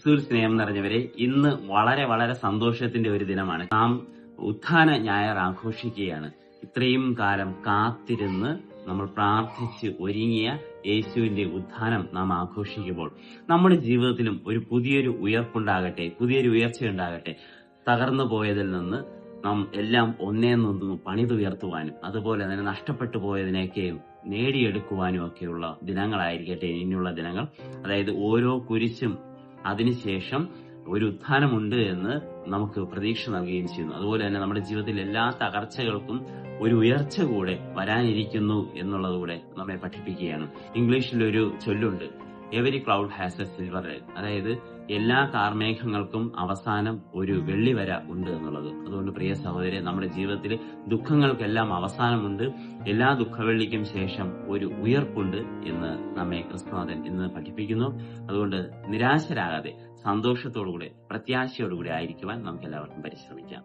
ക്രിസ്തുവിൽ സ്നേഹം നിറഞ്ഞവരെ, ഇന്ന് വളരെ വളരെ സന്തോഷത്തിന്റെ ഒരു ദിനമാണ്. നാം ഉത്ഥാന ഞായർ ആഘോഷിക്കുകയാണ്. ഇത്രയും കാലം കാത്തിരുന്ന് നമ്മൾ പ്രാർത്ഥിച്ച് ഒരുങ്ങിയ യേശുവിന്റെ ഉത്ഥാനം നാം ആഘോഷിക്കുമ്പോൾ നമ്മുടെ ജീവിതത്തിലും ഒരു പുതിയൊരു ഉയർപ്പുണ്ടാകട്ടെ, പുതിയൊരു ഉയർച്ചയുണ്ടാകട്ടെ. തകർന്നു പോയതിൽ നിന്ന് നാം എല്ലാം ഒന്നേന്നൊന്നും പണിതുയർത്തുവാനും അതുപോലെ തന്നെ നഷ്ടപ്പെട്ടു പോയതിനെയൊക്കെയും നേടിയെടുക്കുവാനും ഒക്കെയുള്ള ദിനങ്ങളായിരിക്കട്ടെ ഇനിയുള്ള ദിനങ്ങൾ. അതായത് ഓരോ കുരിശും അതിനുശേഷം ഒരു ഉത്ഥാനമുണ്ട് എന്ന് നമുക്ക് പ്രതീക്ഷ നൽകുകയും ചെയ്യുന്നു. അതുപോലെ തന്നെ നമ്മുടെ ജീവിതത്തിൽ എല്ലാ തകർച്ചകൾക്കും ഒരു ഉയർച്ച കൂടെ വരാനിരിക്കുന്നു എന്നുള്ളതുകൂടെ നമ്മെ പഠിപ്പിക്കുകയാണ്. ഇംഗ്ലീഷിൽ ഒരു ചൊല്ലുണ്ട്, every cloud has a silver line. അതായത് എല്ലാ കാർമേഘങ്ങൾക്കും അവസാനം ഒരു വെള്ളിവര ഉണ്ട് എന്നുള്ളത്. അതുകൊണ്ട് പ്രിയ സഹോദരരെ, നമ്മുടെ ജീവിതത്തിൽ ദുഃഖങ്ങൾക്കെല്ലാം അവസാനമുണ്ട്. എല്ലാ ദുഃഖവെള്ളിക്കും ശേഷം ഒരു ഉയർപ്പുണ്ട് എന്ന് നമ്മെ ക്രിസ്തുനാഥൻ ഇന്ന് പഠിപ്പിക്കുന്നു. അതുകൊണ്ട് നിരാശരാകാതെ സന്തോഷത്തോടുകൂടെ പ്രത്യാശയോടുകൂടി ആയിരിക്കുവാൻ നമുക്ക് എല്ലാവർക്കും പരിശ്രമിക്കാം.